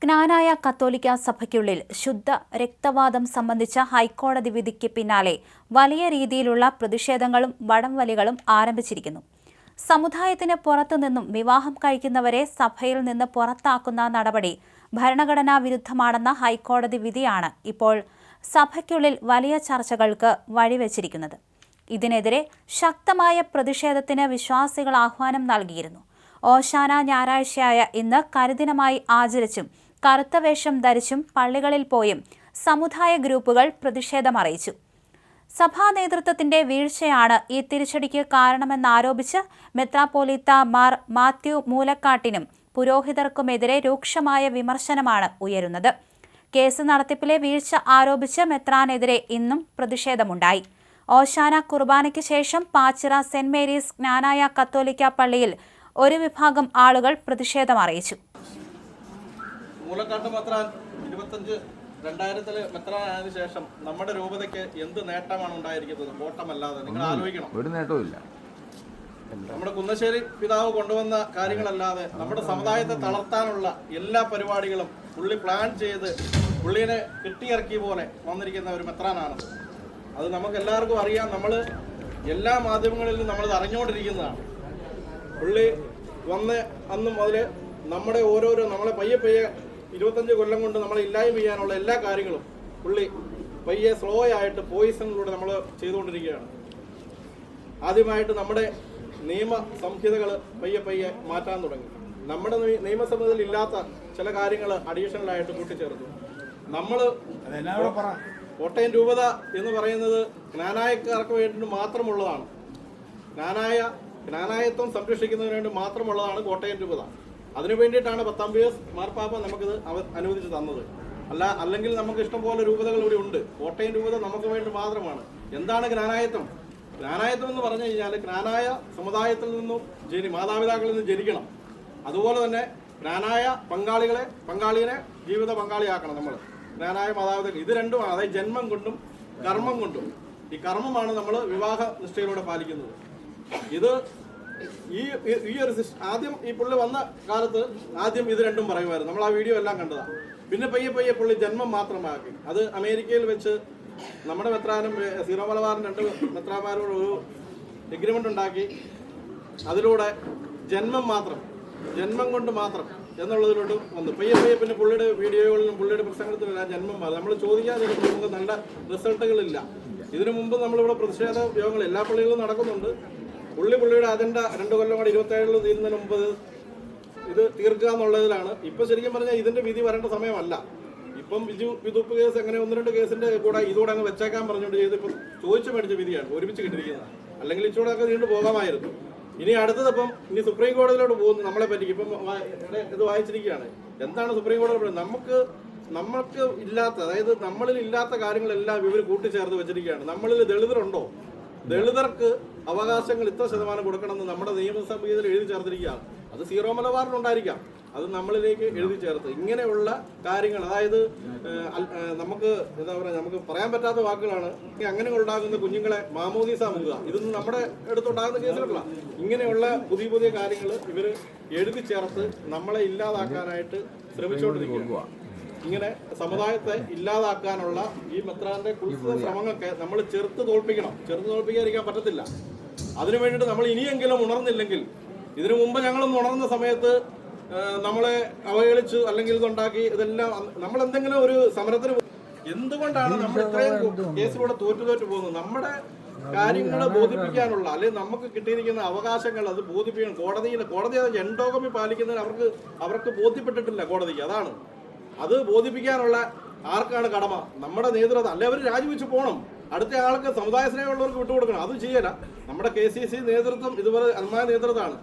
ജ്ഞാനായ കത്തോലിക്ക സഭയ്ക്കുള്ളിൽ ശുദ്ധ രക്തവാദം സംബന്ധിച്ച ഹൈക്കോടതി വിധിക്ക് പിന്നാലെ വലിയ രീതിയിലുള്ള പ്രതിഷേധങ്ങളും വടംവലികളും ആരംഭിച്ചിരിക്കുന്നു. സമുദായത്തിന് പുറത്തുനിന്നും വിവാഹം കഴിക്കുന്നവരെ സഭയിൽ നിന്ന് പുറത്താക്കുന്ന നടപടി ഭരണഘടനാ വിരുദ്ധമാണെന്ന ഹൈക്കോടതി വിധിയാണ് ഇപ്പോൾ സഭയ്ക്കുള്ളിൽ വലിയ ചർച്ചകൾക്ക് വഴിവെച്ചിരിക്കുന്നത്. ഇതിനെതിരെ ശക്തമായ പ്രതിഷേധത്തിന് വിശ്വാസികൾ ആഹ്വാനം നൽകിയിരുന്നു. ഓശാന ഞായറാഴ്ചയായ ഇന്ന് കരിദിനമായി ആചരിച്ചും കറുത്ത വേഷം ധരിച്ചും പള്ളികളിൽ പോയും സമുദായ ഗ്രൂപ്പുകൾ പ്രതിഷേധമറിയിച്ചു. സഭാ നേതൃത്വത്തിന്റെ വീഴ്ചയാണ് ഈ തിരിച്ചടിക്ക് കാരണമെന്നാരോപിച്ച് മെത്രാപ്പോലീത്ത മാർ മാത്യു മൂലക്കാട്ടിനും പുരോഹിതർക്കുമെതിരെ രൂക്ഷമായ വിമർശനമാണ് ഉയരുന്നത്. കേസ് നടത്തിപ്പിലെ വീഴ്ച ആരോപിച്ച് മെത്രാനെതിരെ ഇന്നും പ്രതിഷേധമുണ്ടായി. ഓശാന കുർബാനയ്ക്ക് ശേഷം പാച്ചിറ സെന്റ് മേരീസ് ജ്ഞാനായ കത്തോലിക്ക പള്ളിയിൽ ഒരു വിഭാഗം ആളുകൾ പ്രതിഷേധമറിയിച്ചു. മൂലക്കാട്ട് മെത്രാൻ 2000 മെത്രാനായതിനു ശേഷം നമ്മുടെ രൂപതയ്ക്ക് എന്ത് നേട്ടമാണ് ഉണ്ടായിരിക്കുന്നത്? കോട്ടമല്ലാതെ. നിങ്ങൾ ആലോചിക്കണം, ഒരു നേട്ടവുമില്ല. നമ്മുടെ കുന്നശ്ശേരി പിതാവ് കൊണ്ടുവന്ന കാര്യങ്ങളല്ലാതെ നമ്മുടെ സമുദായത്തെ തളർത്താനുള്ള എല്ലാ പരിപാടികളും പുള്ളി പ്ലാൻ ചെയ്ത് പുള്ളിനെ കെട്ടിയിറക്കിയ പോലെ വന്നിരിക്കുന്ന ഒരു മെത്രാനാണ്. അത് നമുക്ക് എല്ലാവർക്കും അറിയാം. നമ്മൾ എല്ലാ മാധ്യമങ്ങളിലും നമ്മളത് അറിഞ്ഞുകൊണ്ടിരിക്കുന്നതാണ്. പുള്ളി വന്ന് അന്ന് മുതൽ നമ്മുടെ നമ്മളെ പയ്യെ 25 കൊല്ലം കൊണ്ട് നമ്മളെ ഇല്ലായ്മ ചെയ്യാനുള്ള എല്ലാ കാര്യങ്ങളും പുള്ളി പയ്യെ സ്ലോ ആയിട്ട് പോയിസണിലൂടെ നമ്മൾ ചെയ്തുകൊണ്ടിരിക്കുകയാണ്. ആദ്യമായിട്ട് നമ്മുടെ നിയമ സംഹിതകൾ പയ്യെ മാറ്റാൻ തുടങ്ങി. നമ്മുടെ നിയമസംഹിതയിൽ ഇല്ലാത്ത ചില കാര്യങ്ങൾ അഡീഷണലായിട്ട് കൂട്ടിച്ചേർത്തു. നമ്മൾ കോട്ടയം രൂപത എന്ന് പറയുന്നത് ജ്ഞാനായക്കാർക്ക് വേണ്ടി മാത്രമുള്ളതാണ്. ജ്ഞാനായത്വം സംരക്ഷിക്കുന്നതിന് വേണ്ടി മാത്രമുള്ളതാണ് കോട്ടയം രൂപത. അതിനു വേണ്ടിയിട്ടാണ് 10 പേഴ്സ് മാർപ്പാപ്പ നമുക്കിത് അനുവദിച്ച് തന്നത്. അല്ലെങ്കിൽ നമുക്ക് ഇഷ്ടംപോലെ രൂപതകൾ ഇവിടെ ഉണ്ട്. കോട്ടയം രൂപത നമുക്ക് വേണ്ടി മാത്രമാണ്. എന്താണ് ജ്ഞാനായത്വം? ജ്ഞാനായത്വം എന്ന് പറഞ്ഞു കഴിഞ്ഞാൽ ജ്ഞാനായ സമുദായത്തിൽ നിന്നും മാതാപിതാക്കളിൽ നിന്ന് ജനിക്കണം. അതുപോലെ തന്നെ ജ്ഞാനായ പങ്കാളിയെ ജീവിത പങ്കാളിയാക്കണം. നമ്മൾ ജ്ഞാനായ മാതാപിതാക്കൾ ഇത് രണ്ടുമാണ്. അതായത് ജന്മം കൊണ്ടും കർമ്മം കൊണ്ടും. ഈ കർമ്മമാണ് നമ്മൾ വിവാഹ നിഷ്ഠയിലൂടെ പാലിക്കുന്നത്. ഇത് ഈ ഒരു ആദ്യം ഈ പുള്ളി വന്ന കാലത്ത് ആദ്യം ഇത് രണ്ടും പറയുമായിരുന്നു. നമ്മൾ ആ വീഡിയോ എല്ലാം കണ്ടതാണ്. പിന്നെ പയ്യെ പുള്ളി ജന്മം മാത്രമാക്കി. അത് അമേരിക്കയിൽ വെച്ച് നമ്മുടെ മെത്രാനും സീറോ മലബാറിന് 2 മെത്രാന്മാരോട് ഒരു എഗ്രിമെന്റ് ഉണ്ടാക്കി. അതിലൂടെ ജന്മം കൊണ്ട് മാത്രം എന്നുള്ളതിലോട്ട് വന്നു. പയ്യെ പിന്നെ പുള്ളിയുടെ വീഡിയോകളിലും പുള്ളിയുടെ പ്രസംഗത്തിലും ജന്മം മാറി. നമ്മൾ ചോദിക്കാതെ നമുക്ക് നല്ല റിസൾട്ടുകളില്ല. ഇതിനു മുമ്പ് നമ്മളിവിടെ പ്രതിഷേധ യോഗങ്ങൾ എല്ലാ പള്ളികളിലും നടക്കുന്നുണ്ട്. പുള്ളിയുടെ അജണ്ട 2 കൊല്ലം കൂടെ 27 തീരുന്നതിന് മുമ്പ് ഇത് തീർക്കുക എന്നുള്ളതിലാണ്. ഇപ്പം ശരിക്കും പറഞ്ഞാൽ ഇതിന്റെ വിധി വരേണ്ട സമയമല്ല. ഇപ്പം വിതുപ്പ് കേസ് അങ്ങനെ 1-2 കേസിന്റെ ഇതോടെ അങ്ങ് വെച്ചേക്കാൻ പറഞ്ഞുകൊണ്ട് ചെയ്ത് ഇപ്പം ചോദിച്ചു മേടിച്ച വിധിയാണ് ഒരുമിച്ച് കിട്ടിയിരിക്കുന്നത്. അല്ലെങ്കിൽ ഇച്ചൂടെയൊക്കെ നീണ്ടു പോകാമായിരുന്നു. ഇനി അടുത്തതിപ്പം സുപ്രീം കോടതിയിലോട്ട് പോകുന്നു നമ്മളെ പറ്റിക്കും. ഇപ്പം ഇത് വായിച്ചിരിക്കുകയാണ്. എന്താണ് സുപ്രീം കോടതി പറയുന്നത്? നമ്മൾക്ക് ഇല്ലാത്ത, അതായത് നമ്മളിൽ ഇല്ലാത്ത കാര്യങ്ങളെല്ലാം ഇവർ കൂട്ടിച്ചേർത്ത് വെച്ചിരിക്കുകയാണ്. നമ്മളിൽ ദളിതരുണ്ടോ? ദളിതർക്ക് അവകാശങ്ങൾ ഇത്ര ശതമാനം കൊടുക്കണമെന്ന് നമ്മുടെ നിയമസംഹിതയിൽ എഴുതി ചേർത്തിരിക്കുകയാണ്. അത് സീറോ മലബാറിനുണ്ടായിരിക്കാം. അത് നമ്മളിലേക്ക് എഴുതി ചേർത്ത് ഇങ്ങനെയുള്ള കാര്യങ്ങൾ, അതായത് നമുക്ക് എന്താ പറയുക, നമുക്ക് പറയാൻ പറ്റാത്ത വാക്കുകളാണ്. അങ്ങനെ ഉണ്ടാകുന്ന കുഞ്ഞുങ്ങളെ മാമോദീസ മുങ്ങുക, ഇതൊന്നും നമ്മുടെ അടുത്തുണ്ടാകുന്ന കേസുകളല്ല. ഇങ്ങനെയുള്ള പുതിയ കാര്യങ്ങൾ ഇവർ എഴുതി ചേർത്ത് നമ്മളെ ഇല്ലാതാക്കാനായിട്ട് ശ്രമിച്ചുകൊണ്ടിരിക്കുക. ഇങ്ങനെ സമുദായത്തെ ഇല്ലാതാക്കാനുള്ള ഈ മെത്രാന്റെ കുൽസിത ശ്രമങ്ങൾക്ക് നമ്മൾ ചെറുത്ത് തോൽപ്പിക്കാതിരിക്കാൻ പറ്റത്തില്ല. അതിനു വേണ്ടിയിട്ട് നമ്മൾ ഇനിയെങ്കിലും ഉണർന്നില്ലെങ്കിൽ, ഇതിനു മുമ്പ് ഞങ്ങളൊന്നും ഉണർന്ന സമയത്ത് നമ്മളെ അവഹേളിച്ചു അല്ലെങ്കിൽ ഇതുണ്ടാക്കി ഇതെല്ലാം നമ്മൾ എന്തെങ്കിലും ഒരു സമരത്തിന് എന്തുകൊണ്ടാണ് നമ്മൾ ഇത്രയും കേസിലൂടെ തോറ്റു പോകുന്നത്? നമ്മുടെ കാര്യങ്ങൾ ബോധിപ്പിക്കാനുള്ള, അല്ലെങ്കിൽ നമുക്ക് കിട്ടിയിരിക്കുന്ന അവകാശങ്ങൾ അത് ബോധിപ്പിക്കണം. കോടതി അത് എൻഡോഗമി പാലിക്കുന്നതിന് അവർക്ക് ബോധ്യപ്പെട്ടിട്ടില്ല കോടതിക്ക്. അതാണ് അത് ബോധിപ്പിക്കാനുള്ള ആർക്കാണ് കടമ? നമ്മുടെ നേതൃത്വം. അല്ലെ അവർ രാജിവെച്ച് പോകണം. അടുത്ത ആൾക്ക് സമുദായ സ്നേഹമുള്ളവർക്ക് വിട്ടുകൊടുക്കണം. അത് ചെയ്യല. നമ്മുടെ KCC നേതൃത്വം ഇതുപോലെ അന്മായ നേതൃത്വമാണ്.